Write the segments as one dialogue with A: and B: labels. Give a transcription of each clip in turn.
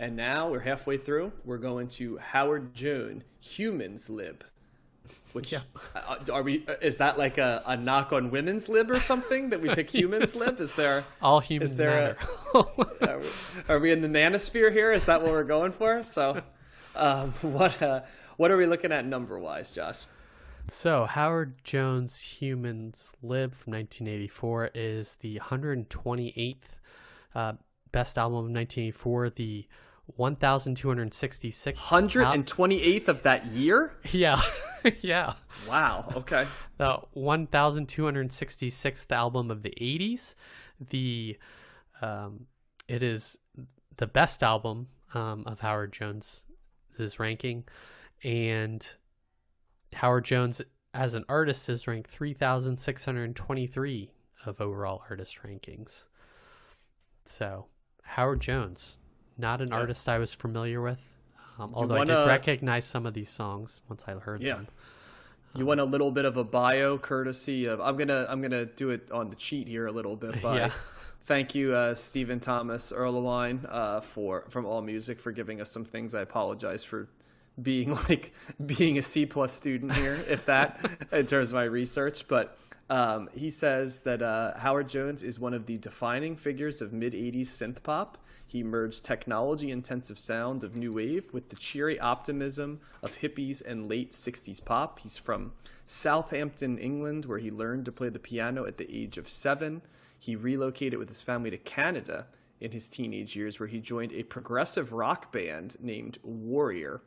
A: And now we're halfway through. We're going to Howard Jones, Humans Lib. Which are we? Is that like a knock on women's lib or something that we pick humans lib? Is there
B: all humans matter?
A: Are we in the manosphere here? Is that what we're going for? So, what are we looking at number wise, Josh?
B: So Howard Jones' Humans Lib from 1984 is the 128th best album of 1984. The 1,266th
A: 128th of that year?
B: Yeah. Yeah.
A: Wow. Okay.
B: The 1,266th album of the 80s. It is the best album of Howard Jones' ranking, and Howard Jones as an artist is ranked 3,623 of overall artist rankings. So Howard Jones, not an artist I was familiar with, although I did recognize some of these songs once I heard them.
A: You want a little bit of a bio, courtesy of I'm gonna do it on the cheat here a little bit. But thank you, Stephen Thomas Erlewine, from All Music for giving us some things. I apologize for being a C+ student here, if that, in terms of my research, but. He says that Howard Jones is one of the defining figures of mid-'80s synth pop. He merged technology-intensive sound of new wave with the cheery optimism of hippies and late 60s pop. He's from Southampton, England, where he learned to play the piano at the age of 7. He relocated with his family to Canada in his teenage years, where he joined a progressive rock band named Warrior.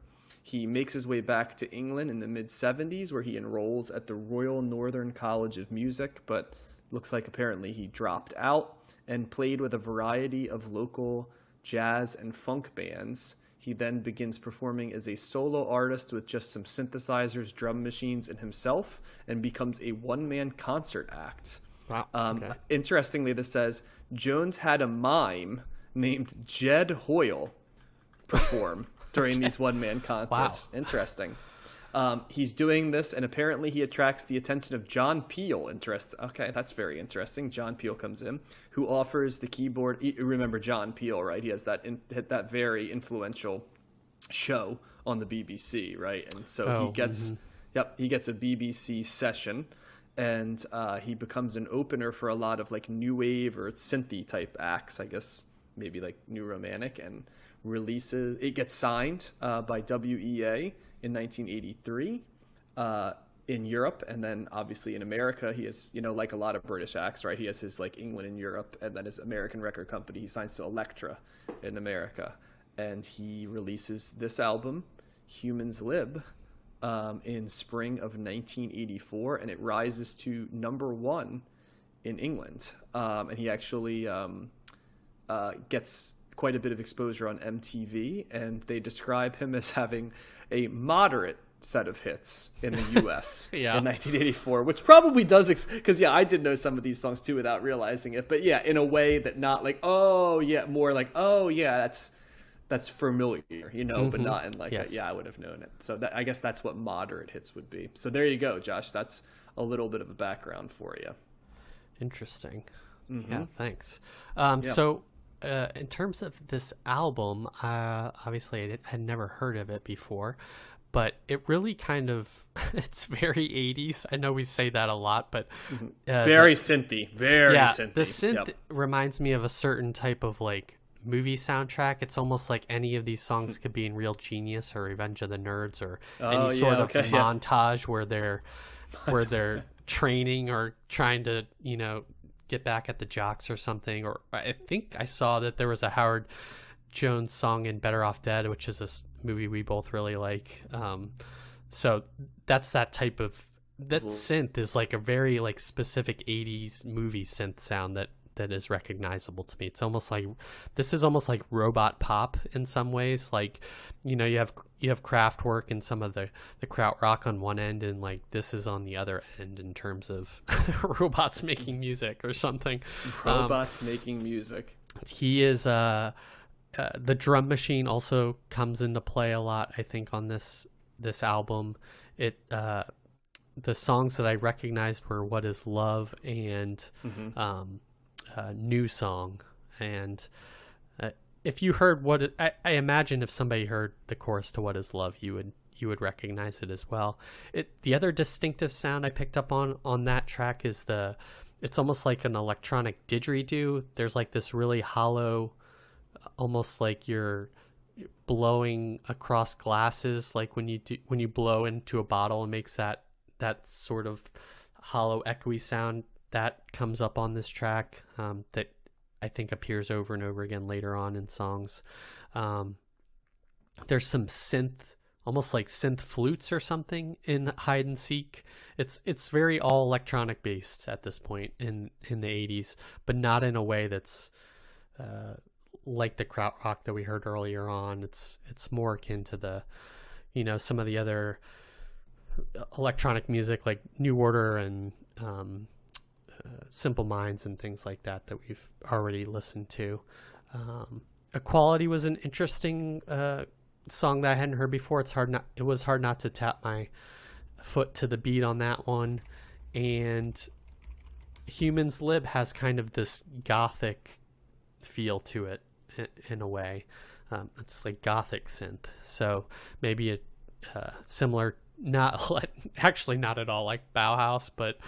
A: He makes his way back to England in the mid-'70s, where he enrolls at the Royal Northern College of Music, but looks like apparently he dropped out, and played with a variety of local jazz and funk bands. He then begins performing as a solo artist with just some synthesizers, drum machines, and himself, and becomes a one-man concert act.
B: Wow. Okay.
A: Interestingly, this says, Jones had a mime named Jed Hoyle perform during these one-man concerts. Wow. Interesting. He's doing this, and apparently he attracts the attention of John Peel. Okay, that's very interesting. John Peel comes in, who offers the keyboard. You remember John Peel, right? He has that very influential show on the BBC, right? And so he gets a BBC session, and he becomes an opener for a lot of like new wave or synthy type acts, I guess, maybe like New Romantic, and it gets signed by WEA in 1983 in Europe, and then obviously in America he has, like a lot of British acts, right? He has his like England and Europe, and then his American record company he signs to Elektra in America, and he releases this album, Humans Lib, in spring of 1984, and it rises to number 1 in England, and he actually gets quite a bit of exposure on MTV, and they describe him as having a moderate set of hits in the US in 1984, which probably does, because I did know some of these songs too without realizing it, but in a way that not like, more like, that's familiar, but not in like, I would have known it. So I guess that's what moderate hits would be. So there you go, Josh. That's a little bit of a background for you.
B: Interesting.
A: Mm-hmm.
B: Yeah, thanks. So in terms of this album, obviously I had never heard of it before, but it really kind of, it's very 80s. I know we say that a lot, but
A: very synthy, synthy.
B: The synth reminds me of a certain type of like movie soundtrack. It's almost like any of these songs could be in Real Genius or Revenge of the Nerds, or any sort of montage where they're training or trying to, get back at the jocks or something. Or I think I saw that there was a Howard Jones song in Better Off Dead, which is a movie we both really like. So that's that type of, that synth is like a very like specific 80s movie synth sound that is recognizable to me. It's almost like, this is almost like robot pop in some ways. Like, you have Kraftwerk and some of the krautrock on one end, and like this is on the other end in terms of robots making music or something.
A: Robots making music.
B: He is the drum machine also comes into play a lot, I think, on this album. It the songs that I recognized were What Is Love and New Song, and if you heard I imagine if somebody heard the chorus to What Is Love, you would recognize it as well. The other distinctive sound I picked up on that track is it's almost like an electronic didgeridoo. There's like this really hollow, almost like you're blowing across glasses, like when you blow into a bottle, and makes that sort of hollow echoey sound that comes up on this track, that I think appears over and over again later on in songs. There's some synth, almost like synth flutes or something in Hide and Seek. It's very all electronic based at this point in the 80s, but not in a way that's like the krautrock that we heard earlier on. It's more akin to the, some of the other electronic music like New Order and Simple Minds and things like that we've already listened to. Equality was an interesting song that I hadn't heard before. It was hard not to tap my foot to the beat on that one. And Humans LIB has kind of this gothic feel to it in a way. It's like gothic synth, so maybe a similar, actually not at all like Bauhaus, but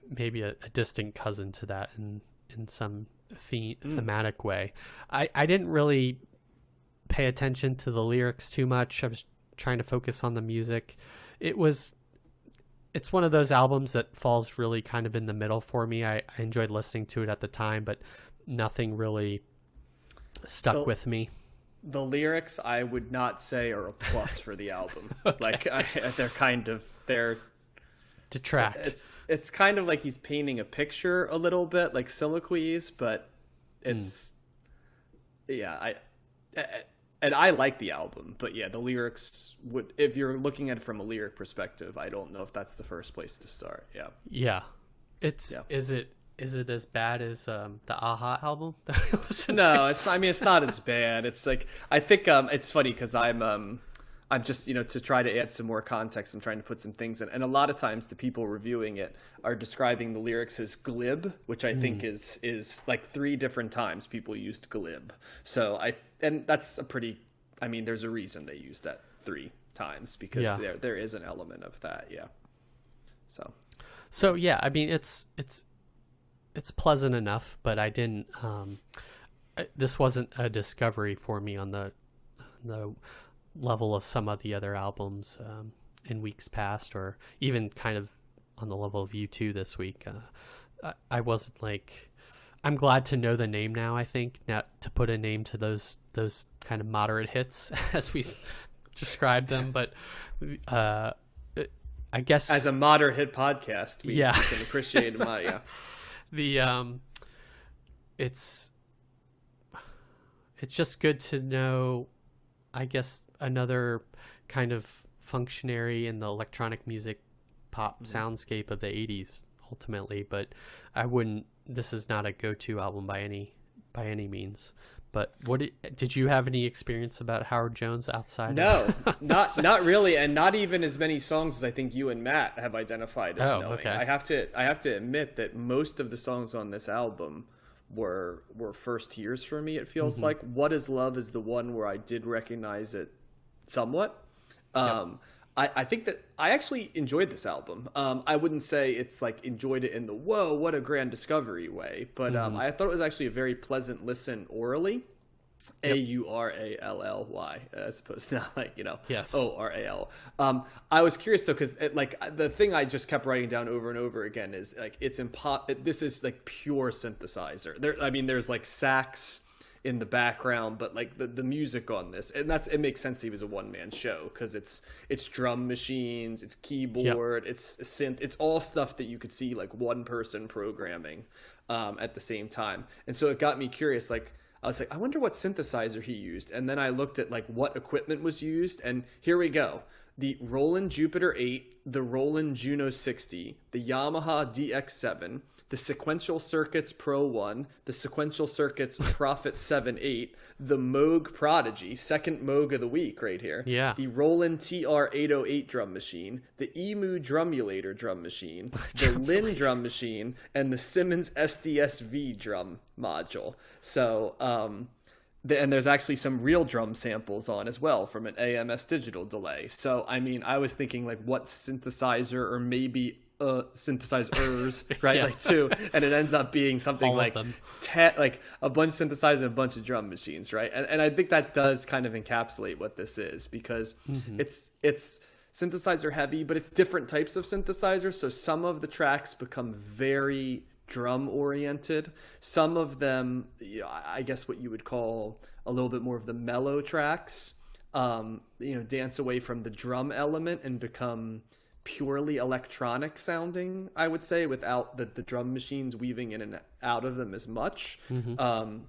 B: maybe a distant cousin to that in some thematic way. I didn't really pay attention to the lyrics too much. I was trying to focus on the music. It's one of those albums that falls really kind of in the middle for me. I enjoyed listening to it at the time, but nothing really stuck with me.
A: The lyrics, I would not say are a plus for the album. Okay. They're
B: detract.
A: It's kind of like he's painting a picture a little bit, like soliloquies, but it's and I like the album, but yeah, the lyrics would, if you're looking at it from a lyric perspective, I don't know if that's the first place to start.
B: Yeah. Is it as bad as the Aha album?
A: No, it's not as bad. It's like, I think it's funny because I'm just, to try to add some more context, I'm trying to put some things in. And a lot of times the people reviewing it are describing the lyrics as glib, which I think is like 3 different times people used glib. So and that's there's a reason they used that 3 times, because there is an element of that. Yeah. So
B: yeah, it's pleasant enough, but I didn't, this wasn't a discovery for me on the level of some of the other albums in weeks past, or even kind of on the level of U2 this week. I wasn't like, I'm glad to know the name now, I think, now to put a name to those kind of moderate hits as we describe them. But I guess
A: as a moderate hit podcast, we can appreciate them.
B: It's just good to know, I guess, another kind of functionary in the electronic music pop soundscape of the 80s ultimately. But this is not a go-to album by any means. But did you have any experience about Howard Jones outside?
A: No, not really, and not even as many songs as I think you and Matt have identified as knowing. Okay. I have to admit that most of the songs on this album were first hears for me. It feels like What Is Love is the one where I did recognize it somewhat. I think that I actually enjoyed this album. I wouldn't say it's like enjoyed it in the whoa, what a grand discovery way, but I thought it was actually a very pleasant listen orally. Aurally, as opposed to not like,
B: yes.
A: Oral. I was curious though, because like the thing I just kept writing down over and over again is like this is like pure synthesizer. There's like sax in the background, but like the music on this, and it makes sense that he was a one-man show, because it's drum machines, it's keyboard, it's synth, it's all stuff that you could see like one person programming at the same time. And so it got me curious, like I was like, I wonder what synthesizer he used. And then I looked at like what equipment was used, and here we go: the Roland Jupiter 8, the Roland Juno 60, the Yamaha DX7, the Sequential Circuits Pro 1, the Sequential Circuits Prophet 7-8, the Moog Prodigy, second Moog of the week right here.
B: Yeah.
A: The Roland TR-808 drum machine, the Emu Drumulator drum machine, the Lin drum machine, and the Simmons SDSV drum module. So, and there's actually some real drum samples on as well from an AMS digital delay. So, I mean, I was thinking like what synthesizer or maybe synthesizers, right?
B: Yeah.
A: Like two, and it ends up being something
B: all
A: like like a bunch of synthesizers and a bunch of drum machines, right? And I think that does kind of encapsulate what this is, because it's synthesizer heavy, but it's different types of synthesizers. So some of the tracks become very drum oriented. Some of them, I guess what you would call a little bit more of the mellow tracks, dance away from the drum element and become purely electronic sounding, I would say, without the drum machines weaving in and out of them as much. The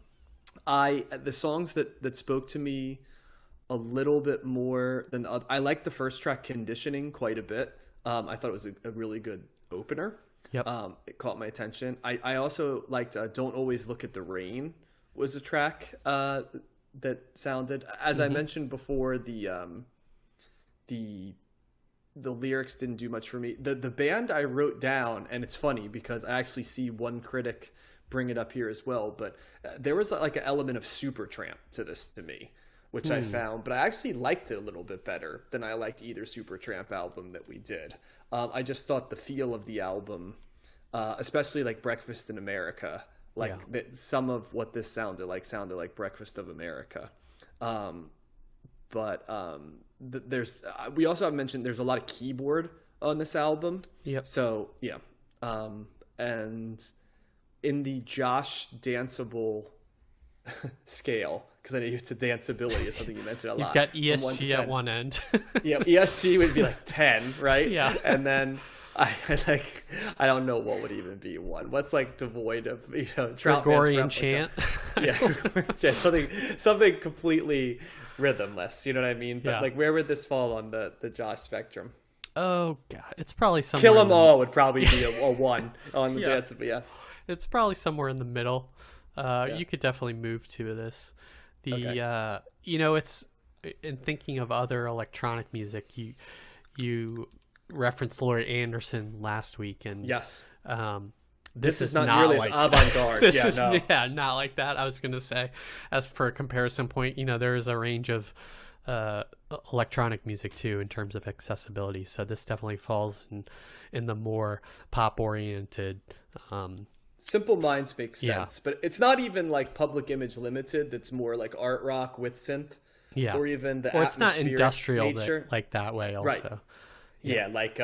A: songs that spoke to me a little bit more than I like the first track, Conditioning, quite a bit. I thought it was a really good opener.
B: Yep.
A: It caught my attention. I also liked Don't Always Look at the Rain was a track that sounded, as I mentioned before, the lyrics didn't do much for me. The band I wrote down, and it's funny because I actually see one critic bring it up here as well, but there was like an element of Supertramp to this to me, which I found, but I actually liked it a little bit better than I liked either Supertramp album that we did. I just thought the feel of the album, especially like Breakfast in America, some of what this sounded like Breakfast of America. There's we also have mentioned there's a lot of keyboard on this album.
B: Yep.
A: So yeah, and in the Josh danceable scale, because I know the danceability is something you mentioned a lot.
B: You've got ESG at one end.
A: Yeah, ESG would be like 10, right?
B: Yeah.
A: And then I don't know what would even be one. What's like devoid of
B: Gregorian chant.
A: Yeah, something completely rhythmless. You know what I mean? But like, where would this fall on the Josh spectrum?
B: Oh god, it's probably somewhere.
A: Kill 'Em All would probably be a 1 on the dance. But yeah,
B: it's probably somewhere in the middle. You could definitely move to this. It's in thinking of other electronic music. You referenced Laurie Anderson last week, and
A: yes,
B: this is
A: not
B: nearly
A: as avant-garde.
B: This is not like that. I was going to say, as for a comparison point, there is a range of electronic music too in terms of accessibility. So this definitely falls in the more pop-oriented.
A: Simple Minds makes sense, but it's not even like Public Image Limited. That's more like art rock with synth.
B: Yeah,
A: or even the
B: it's not industrial
A: nature.
B: Like that way also.
A: Right. Yeah, like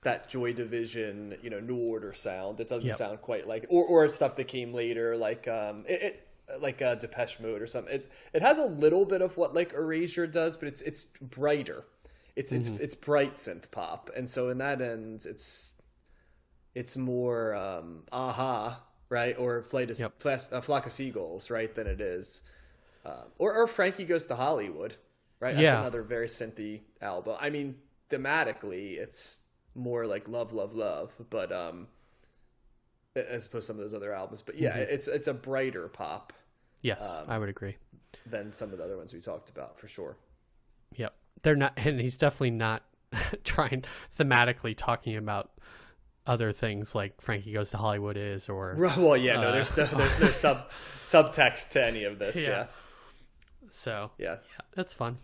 A: that Joy Division, New Order sound. It doesn't sound quite like, or stuff that came later, like Depeche Mode or something. It has a little bit of what like Erasure does, but it's brighter. It's bright synth pop, and so in that end, it's more Aha, right, or Flock of Seagulls, right, than it is, or Frankie Goes to Hollywood, right? That's another very synthy album. I mean, thematically, it's more like Love, Love, Love, but as opposed to some of those other albums. But yeah, it's a brighter pop.
B: Yes, I would agree.
A: Than some of the other ones we talked about, for sure.
B: Yep, they're not, and he's definitely not trying thematically talking about other things like Frankie Goes to Hollywood is, or
A: there's no subtext to any of this. Yeah.
B: So that's fun.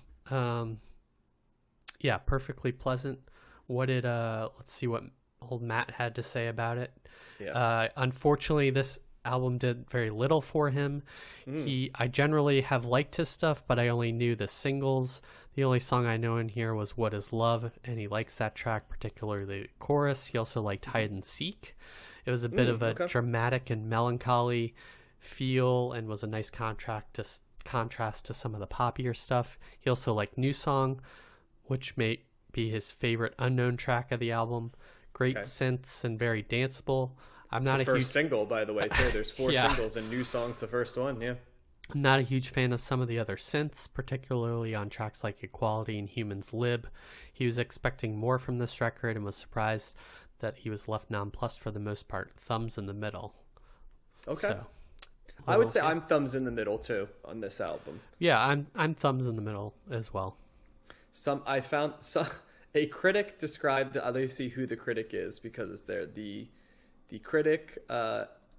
B: Perfectly pleasant. What did let's see what old Matt had to say about it. Unfortunately, this album did very little for him. I generally have liked his stuff, but I only knew the singles. The only song I know in here was What Is Love, and he likes that track, particularly the chorus. He also liked Hide and Seek. It was a bit of a dramatic and melancholy feel, and was a nice contrast to some of the poppier stuff. He also liked New Song, which may be his favorite unknown track of the album. Great synths and very danceable.
A: It's not the first single, by the way, too. There's 4 singles and New Song's the first one. Yeah.
B: I'm not a huge fan of some of the other synths, particularly on tracks like Equality and Humans LIB. He was expecting more from this record and was surprised that he was left nonplussed for the most part. Thumbs in the middle.
A: Okay.
B: So,
A: I would say I'm thumbs in the middle too on this album.
B: Yeah, I'm thumbs in the middle as well.
A: I found a critic described. Let me see who the critic is because it's there. The critic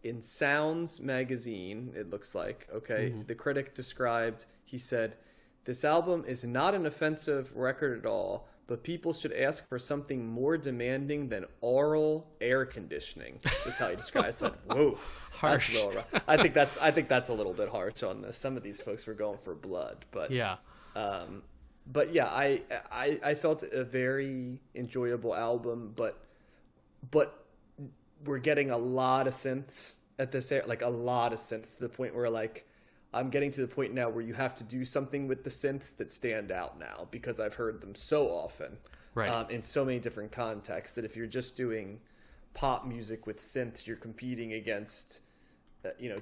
A: in Sounds magazine. It looks like okay. Mm-hmm. The critic described. He said, "This album is not an offensive record at all, but people should ask for something more demanding than oral air conditioning." Is how he describes it. Whoa,
B: harsh.
A: That's a little rough. I think that's a little bit harsh on this. Some of these folks were going for blood, but
B: yeah.
A: But yeah, I felt a very enjoyable album, but we're getting a lot of synths at this like a lot of synths to the point where like I'm getting to the point now where you have to do something with the synths that stand out now because I've heard them so often,
B: right,
A: in so many different contexts that if you're just doing pop music with synths, you're competing against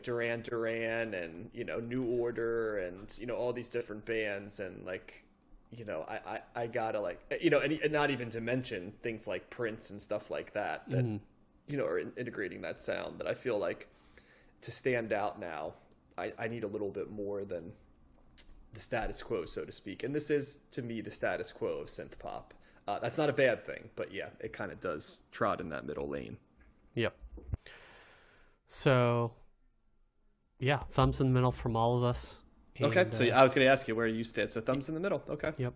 A: Duran Duran and New Order and all these different bands and like I gotta like and not even to mention things like Prince and stuff like that are integrating that sound that I feel like to stand out now I need a little bit more than the status quo, so to speak. And this is, to me, the status quo of synth pop. That's not a bad thing, but yeah, it kind of does trot in that middle lane.
B: Yep. So, yeah, thumbs in the middle from all of us.
A: Okay, so I was going to ask you where you stand. So thumbs in the middle. Okay.
B: Yep.